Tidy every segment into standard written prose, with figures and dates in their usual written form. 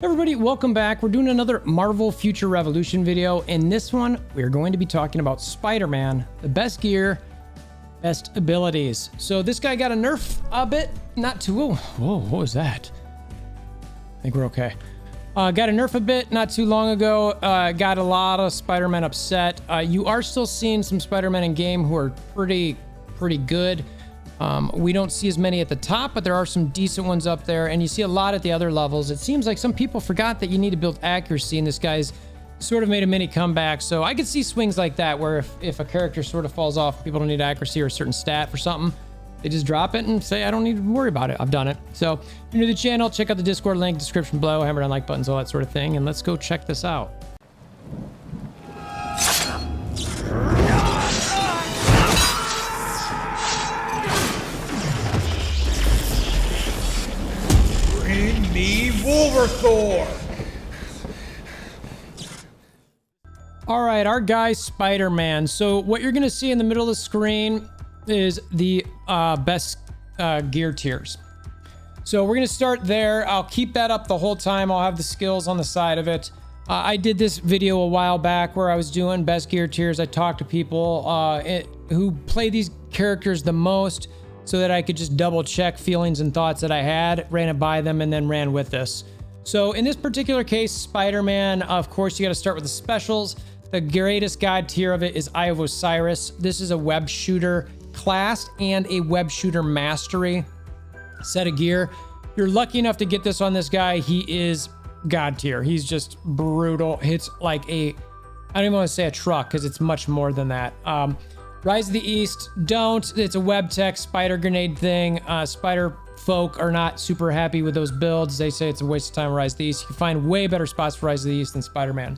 Everybody, welcome back. We're doing another Marvel Future Revolution video. In this one, we're going to be talking about Spider-Man, the best gear, best abilities. So this guy got a nerf a bit, not too, whoa, what was that? I think we're okay. Got a nerf a bit not too long ago. Got a lot of Spider-Man upset. You are still seeing some Spider-Man in game who are pretty good. We don't see as many at the top, but there are some decent ones up there, and you see a lot at the other levels. It seems like some people forgot that you need to build accuracy, and this guy's sort of made a mini comeback. So I could see swings like that where if a character sort of falls off, people don't need accuracy or a certain stat for something, they just drop it and say, I don't need to worry about it. I've done it. So if you're new to the channel, check out the Discord link, description below, hammer down like buttons, all that sort of thing, and let's go check this out. Bring me WolverThor! All right, our guy Spider-Man. So what you're gonna see in the middle of the screen is the best gear tiers. So we're gonna start there. I'll keep that up the whole time. I'll have the skills on the side of it. I did this video a while back where I was doing best gear tiers. I talked to people who play these characters the most, so that I could just double check feelings and thoughts that I had, ran it by them, and then ran with this. So in this particular case, Spider-Man, of course, you got to start with the specials. The greatest god tier of it is Eye of Osiris. This is a Webshooter class and a Webshooter mastery set of gear. You're lucky enough to get this on this guy. He is god tier. He's just brutal. Hits like a, I don't even want to say a truck because it's much more than that. Rise of the East, don't. It's a web tech spider grenade thing. Spider folk are not super happy with those builds. They say it's a waste of time. Rise of the East. You can find way better spots for Rise of the East than Spider-Man.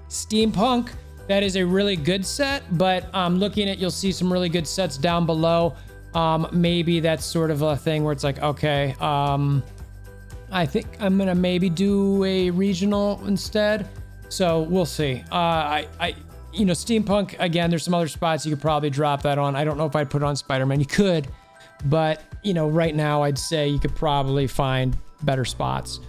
Steampunk, that is a really good set, but looking at, you'll see some really good sets down below. Maybe that's sort of a thing where it's like, okay, I think I'm gonna maybe do a regional instead. So we'll see. You know, Steampunk, again, there's some other spots you could probably drop that on. I don't know if I'd put it on Spider-Man. You could, but, you know, right now I'd say you could probably find better spots.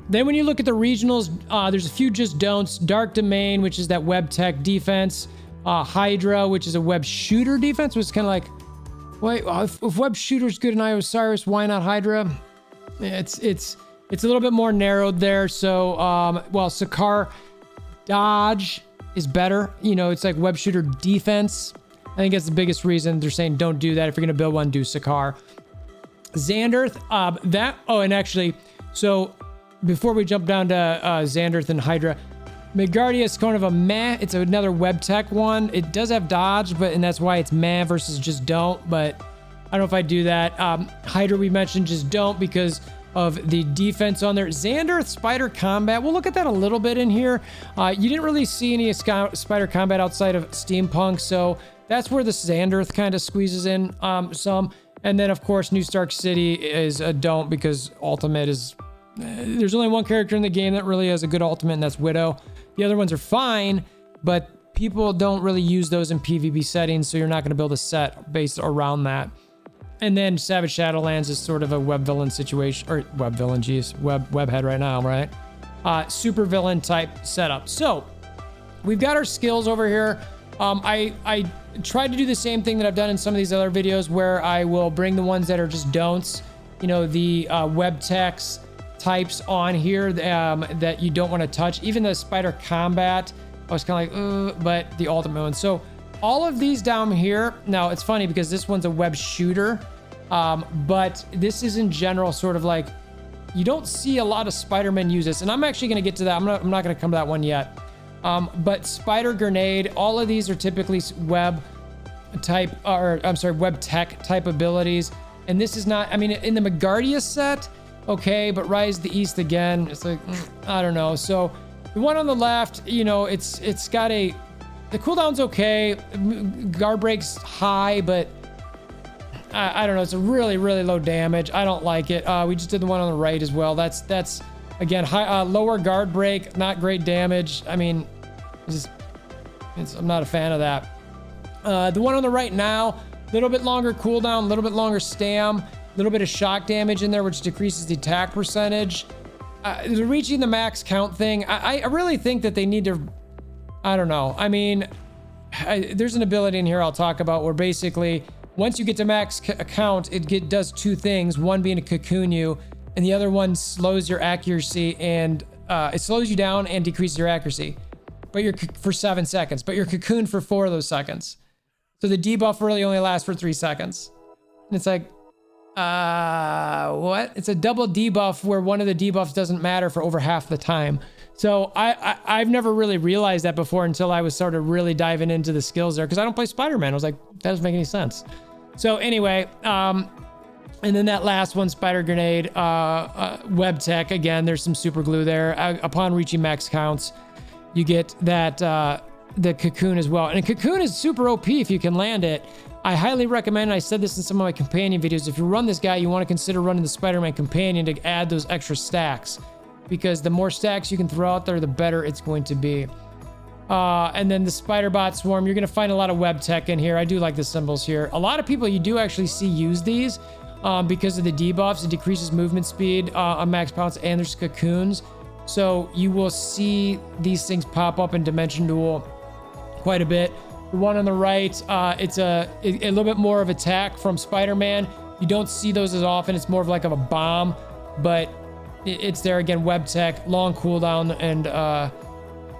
Then when you look at the regionals, there's a few just don'ts. Dark Domain, which is that web tech defense. Hydra, which is a web shooter defense, which is kind of like, wait, if web shooter's good in Eye of Osiris, why not Hydra? It's a little bit more narrowed there. So, well, Sakaar dodge is better. You know, it's like web shooter defense. I think that's the biggest reason they're saying don't do that. If you're gonna build one, do Sakaar. Xanderth, and actually, so before we jump down to Xanderth and Hydra, Megardia is kind of a meh. It's another web tech one. It does have dodge, and that's why it's meh versus just don't, but I don't know if I do that. Hydra, we mentioned just don't because of the defense on there. Xanderth Spider Combat, we'll look at that a little bit in here. You didn't really see any Spider Combat outside of Steampunk, so that's where the Xanderth kind of squeezes in some. And then, of course, New Stark City is a don't because ultimate is... there's only one character in the game that really has a good ultimate, and that's Widow. The other ones are fine, but people don't really use those in PvP settings, so you're not going to build a set based around that. And then Savage Shadowlands is sort of a web villain situation, or web villain, geez, web head right now, right? Super villain type setup. So we've got our skills over here. I tried to do the same thing that I've done in some of these other videos where I will bring the ones that are just don'ts, you know, the web techs types on here that you don't want to touch. Even the Spider Combat, I was kind of like, but the ultimate one. So all of these down here, now it's funny because this one's a web shooter, but this is in general sort of like, you don't see a lot of Spider-Man use this, and I'm actually going to get to that. I'm not going to come to that one yet. But Spider Grenade, all of these are typically web type, or I'm sorry, web tech type abilities. And this is not, I mean, in the Megardia set, okay, but Rise of the East again, it's like, I don't know. So the one on the left, you know, it's got the cooldown's okay. Guard break's high, but I don't know. It's a really low damage. I don't like it. We just did the one on the right as well. That's again, high, lower guard break, not great damage. I mean, I'm not a fan of that. The one on the right now, a little bit longer cooldown, a little bit longer stam, a little bit of shock damage in there, which decreases the attack percentage. reaching the max count thing, I really think that they need to, I don't know. I mean, there's an ability in here I'll talk about where basically once you get to max count, it does two things. One being to cocoon you, and the other one slows your accuracy, and it slows you down and decreases your accuracy. But you're for 7 seconds, but you're cocooned for 4 of those seconds. So the debuff really only lasts for 3 seconds. And it's like, what? It's a double debuff where one of the debuffs doesn't matter for over half the time. So I've never really realized that before until I was sort of really diving into the skills there, because I don't play Spider-Man. I was like, that doesn't make any sense. So anyway, and then that last one, Spider Grenade, Web Tech, again, there's some super glue there. Upon reaching max counts, you get that, the cocoon as well. And a cocoon is super OP if you can land it. I highly recommend, I said this in some of my companion videos, if you run this guy, you want to consider running the Spider-Man companion to add those extra stacks. Because the more stacks you can throw out there, the better it's going to be. And then the Spider-Bot Swarm, you're going to find a lot of web tech in here. I do like the symbols here. A lot of people you do actually see use these because of the debuffs. It decreases movement speed on max pounce, and there's cocoons. So you will see these things pop up in Dimension Duel quite a bit. The one on the right, it's a little bit more of attack from Spider-Man. You don't see those as often. It's more of like a bomb, but it's there again. Web tech, long cooldown, and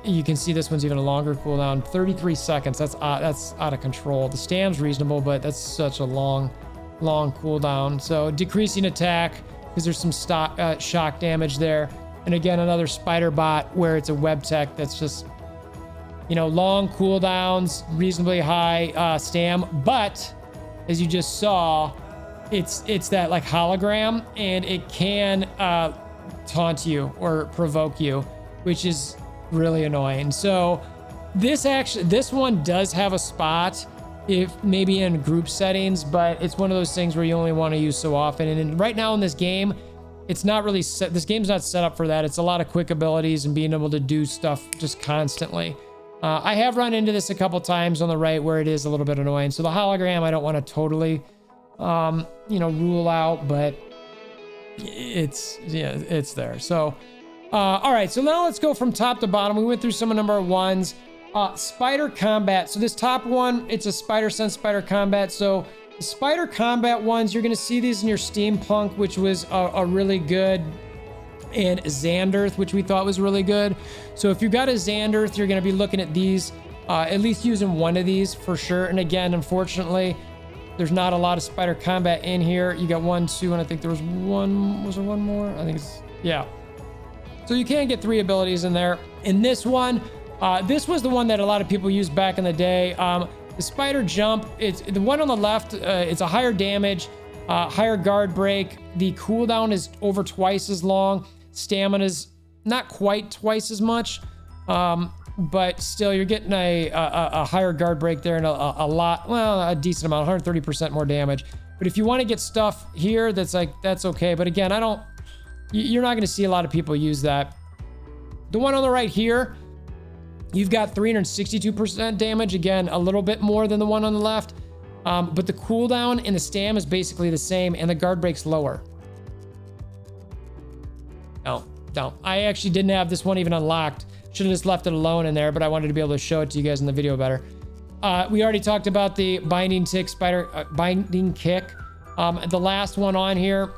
you can see this one's even a longer cooldown, 33 seconds. That's out of control. The stam's reasonable, but that's such a long cooldown. So decreasing attack because there's some shock damage there. And again, another spider bot where it's a web tech that's just, you know, long cooldowns, reasonably high stam, but as you just saw, it's that like hologram, and it can taunt you or provoke you, which is really annoying. So this one does have a spot if maybe in group settings, but it's one of those things where you only want to use so often. And right now in this game, it's not really set. This game's not set up for that. It's a lot of quick abilities and being able to do stuff just constantly. I have run into this a couple times on the right where it is a little bit annoying. So the hologram, I don't want to totally, rule out, but it's there. So, all right. So now let's go from top to bottom. We went through some of number ones. Spider combat. So this top one, it's a Spider Sense Spider combat. So the Spider combat ones, you're going to see these in your Steampunk, which was a really good, and Xanderth, which we thought was really good. So if you've got a Xanderth, you're going to be looking at these, at least using one of these for sure. And again, unfortunately, there's not a lot of Spider combat in here. You got 1, 2, and I think there was one. Was there one more? I think it's, yeah. So you can get 3 abilities in there. In this one, this was the one that a lot of people used back in the day. The Spider Jump, it's the one on the left. It's a higher damage, higher guard break. The cooldown is over twice as long. Stamina's not quite twice as much, but still you're getting a higher guard break there and a decent amount, 130% more damage. But if you want to get stuff here, that's okay. But again, you're not going to see a lot of people use that. The one on the right here, you've got 362% damage. Again, a little bit more than the one on the left. But the cooldown and the stam is basically the same, and the guard break's lower. No. I actually didn't have this one even unlocked. Should have just left it alone in there, but I wanted to be able to show it to you guys in the video better. We already talked about the binding kick. The last one on here,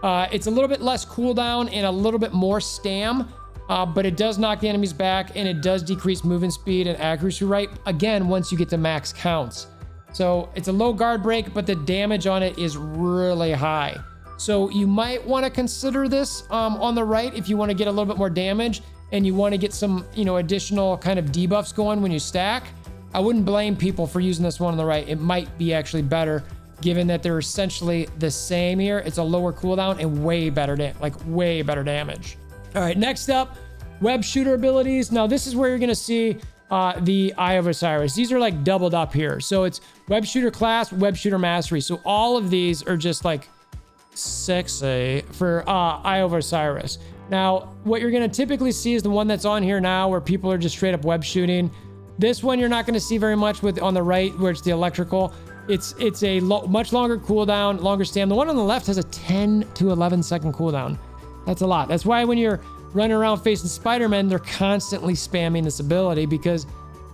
it's a little bit less cooldown and a little bit more stam, but it does knock the enemies back, and it does decrease movement speed and accuracy rate, again, once you get to max counts. So it's a low guard break, but the damage on it is really high. So you might want to consider this on the right if you want to get a little bit more damage and you want to get some, additional kind of debuffs going when you stack. I wouldn't blame people for using this one on the right. It might be actually better, given that they're essentially the same here. It's a lower cooldown and way better damage. All right, next up, Webshooter abilities. Now this is where you're going to see the Eye of Osiris. These are like doubled up here. So it's Webshooter class, Webshooter mastery. So all of these are just like sexy for Eye of Osiris. Now, what you're going to typically see is the one that's on here now where people are just straight up web shooting. This one you're not going to see very much with on the right where it's the electrical. It's a much longer cooldown, longer stam. The one on the left has a 10 to 11 second cooldown. That's a lot. That's why when you're running around facing Spider-Man, they're constantly spamming this ability because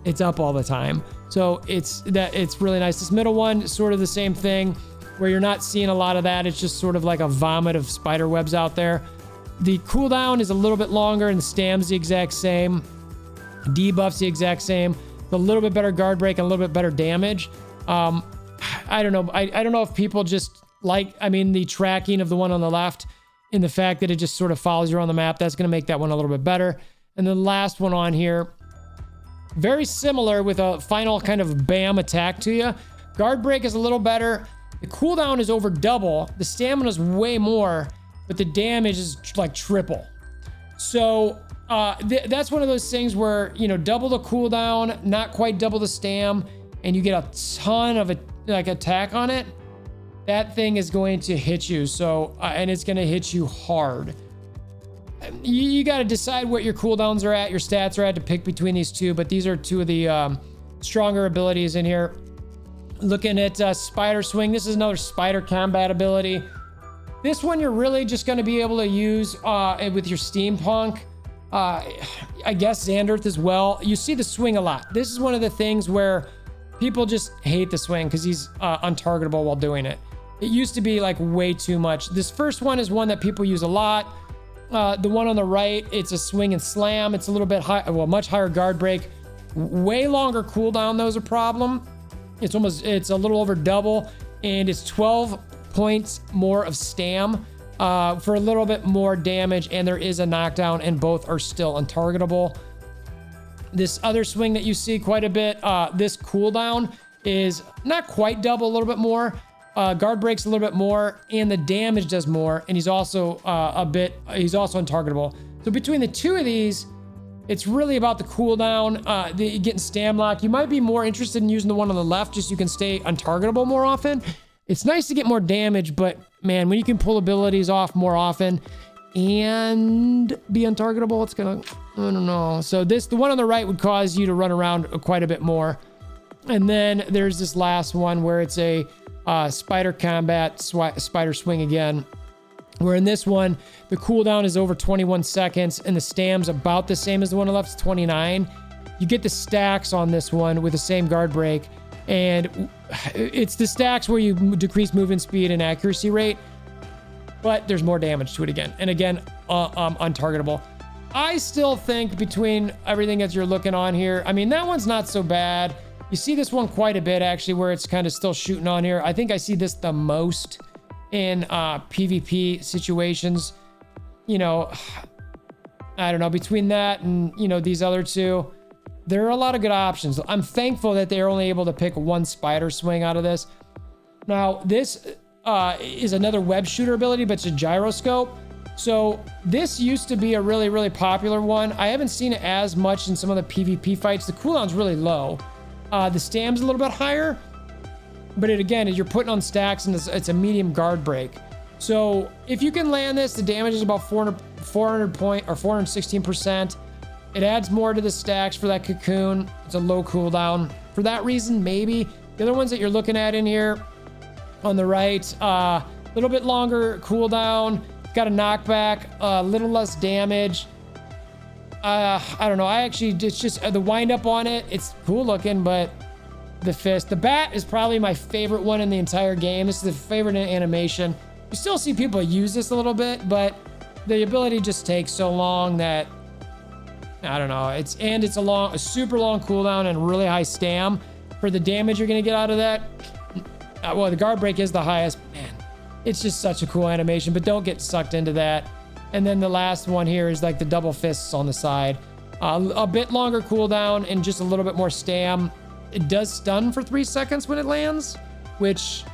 it's up all the time. So it's really nice. This middle one is sort of the same thing where you're not seeing a lot of that. It's just sort of like a vomit of spider webs out there. The cooldown is a little bit longer and the stam's the exact same. Debuff's the exact same. A little bit better guard break and a little bit better damage. I don't know. I don't know if people just like, the tracking of the one on the left and the fact that it just sort of follows you around the map. That's going to make that one a little bit better. And the last one on here, very similar with a final kind of bam attack to you. Guard break is a little better. The cooldown is over double. The stamina is way more, but the damage is like triple. So that's one of those things where, double the cooldown, not quite double the stam, and you get a ton of attack on it. That thing is going to hit you. So, and it's going to hit you hard. You got to decide what your cooldowns are at, your stats are at to pick between these two, but these are two of the stronger abilities in here. Looking at Spider Swing, this is another spider combat ability. This one you're really just going to be able to use with your steampunk. I guess Xanderth as well. You see the swing a lot. This is one of the things where people just hate the swing because he's untargetable while doing it. It used to be like way too much. This first one is one that people use a lot. The one on the right, it's a swing and slam. It's a little bit high, well, much higher guard break, way longer cooldown. Those a problem. It's a little over double, and it's 12 points more of stam for a little bit more damage, and there is a knockdown, and both are still untargetable. This other swing that you see quite a bit, this cooldown is not quite double, a little bit more. Guard breaks a little bit more, and the damage does more, and he's also untargetable. So between the two of these, it's really about the cooldown, getting stam lock. You might be more interested in using the one on the left just so you can stay untargetable more often. It's nice to get more damage, but man, when you can pull abilities off more often and be untargetable, it's gonna, I don't know. So the one on the right would cause you to run around quite a bit more. And then there's this last one where it's a spider combat, spider swing again, where in this one, the cooldown is over 21 seconds and the stam's about the same as the one on the left, it's 29. You get the stacks on this one with the same guard break, and it's the stacks where you decrease movement speed and accuracy rate, but there's more damage to it again. And again, untargetable. I still think between everything that you're looking on here, that one's not so bad. You see this one quite a bit actually, where it's kind of still shooting on here. I think I see this the most in PvP situations. I don't know, between that and these other two, there are a lot of good options. I'm thankful that they're only able to pick one spider swing out of this. Now this is another Webshooter ability, but it's a Gyroscope. So this used to be a really, really popular one. I haven't seen it as much in some of the PvP fights. The cooldown's really low. The stam's a little bit higher, but again, you're putting on stacks and it's a medium guard break. So if you can land this, the damage is about 400 point or 416%. It adds more to the stacks for that cocoon. It's a low cooldown. For that reason, maybe. The other ones that you're looking at in here on the right, a little bit longer cooldown. It's got a knockback, a little less damage. I don't know. It's just the wind up on it. It's cool looking, but the fist, the bat is probably my favorite one in the entire game. This is the favorite in animation. You still see people use this a little bit, but the ability just takes so long that I don't know. It's a super long cooldown and really high stam for the damage you're gonna get out of that. Well, the guard break is the highest. Man, it's just such a cool animation, but don't get sucked into that. And then the last one here is like the double fists on the side. A bit longer cooldown and just a little bit more stam. It does stun for 3 seconds when it lands, which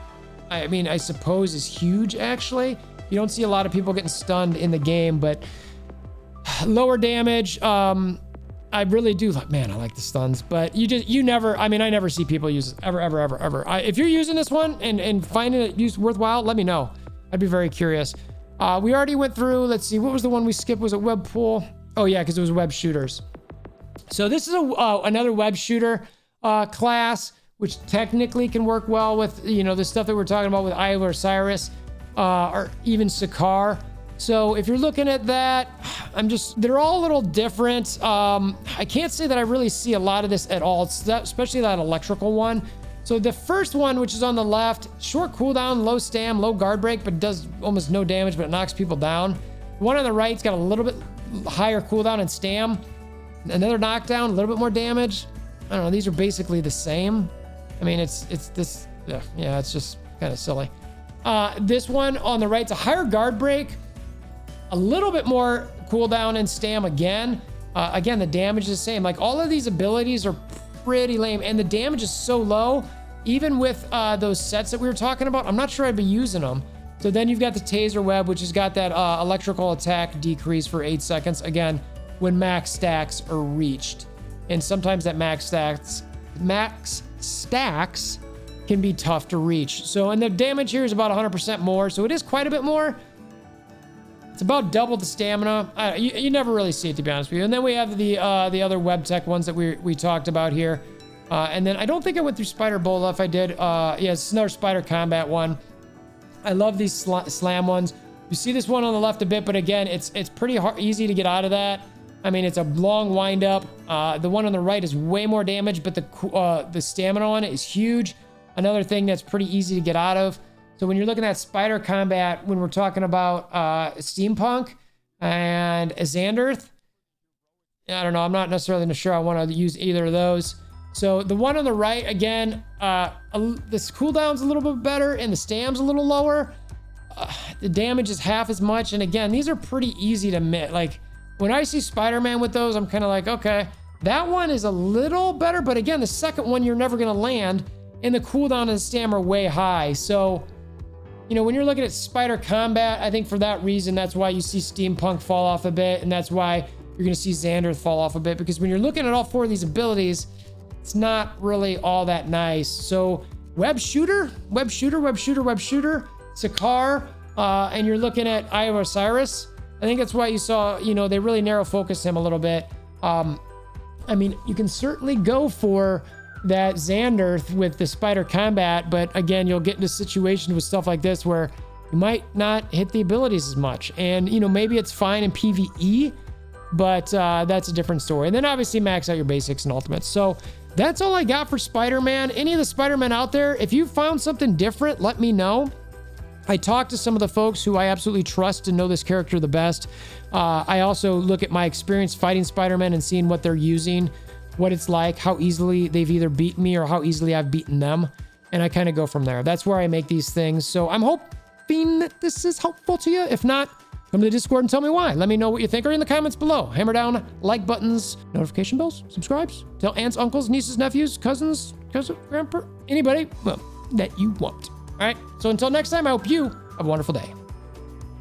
I suppose is huge actually. You don't see a lot of people getting stunned in the game, but lower damage. I really do like, man, I like the stuns, but I never see people use it ever. If you're using this one and finding it worthwhile, let me know. I'd be very curious. We already went through, let's see, what was the one we skipped? Was it web pool? Oh yeah, because it was web shooters. So this is another web shooter class, which technically can work well with, the stuff that we're talking about with Iowa or Cyrus, or even Sakar. So if you're looking at that, they're all a little different. I can't say that I really see a lot of this at all, especially that electrical one. So the first one, which is on the left, short cooldown, low stam, low guard break, but does almost no damage, but it knocks people down. The one on the right's got a little bit higher cooldown and stam. Another knockdown, a little bit more damage. I don't know, these are basically the same. I mean, it's this, yeah, it's just kind of silly. This one on the right's a higher guard break, a little bit more cooldown and stam again. Again, the damage is the same. Like, all of these abilities are pretty lame, and the damage is so low. Even with those sets that we were talking about, I'm not sure I'd be using them. So then you've got the taser web, which has got that electrical attack decrease for 8 seconds. Again, when max stacks are reached. And sometimes that max stacks can be tough to reach. So, and the damage here is about 100% more. So it is quite a bit more. It's about double the stamina. You never really see it, to be honest with you. And then we have the other web tech ones that we talked about here. And then I don't think I went through Spiderbola. If I did, yeah, it's another spider combat one. I love these slam ones. You see this one on the left a bit, but again, it's pretty easy to get out of that. I mean, it's a long wind up. The one on the right is way more damage, but the stamina on it is huge. Another thing that's pretty easy to get out of. So when you're looking at spider combat, when we're talking about steampunk and Xanderth, I don't know, I'm not necessarily sure I want to use either of those. So the one on the right, again, this cooldown's a little bit better and the stam's a little lower. The damage is half as much. And again, these are pretty easy to miss. Like, when I see Spider-Man with those, I'm kind of like, okay, that one is a little better. But again, the second one, you're never going to land. And the cooldown and the stam are way high. So, you know, when you're looking at spider combat, I think for that reason, that's why you see Steampunk fall off a bit. And that's why you're going to see Xanderth fall off a bit. Because when you're looking at all four of these abilities, it's not really all that nice. So Webshooter, Sakar, and you're looking at Eye of Osiris. I think that's why you saw, you know, they really narrow focused him a little bit. I mean, you can certainly go for that Xanderth with the spider combat, but again, you'll get into situations with stuff like this where you might not hit the abilities as much. And, you know, maybe it's fine in PvE, but that's a different story. And then obviously max out your basics and ultimates. So that's all I got for Spider-Man. Any of the Spider-Man out there, if you found something different, let me know. I talked to some of the folks who I absolutely trust and know this character the best. I also look at my experience fighting Spider-Man and seeing what they're using, what it's like, how easily they've either beaten me or how easily I've beaten them. And I kind of go from there. That's where I make these things. So I'm hoping that this is helpful to you. If not, come to the Discord and tell me why. Let me know what you think or in the comments below. Hammer down like buttons, notification bells, subscribes, tell aunts, uncles, nieces, nephews, cousins, grandpa, anybody, well, that you want. All right. So until next time, I hope you have a wonderful day.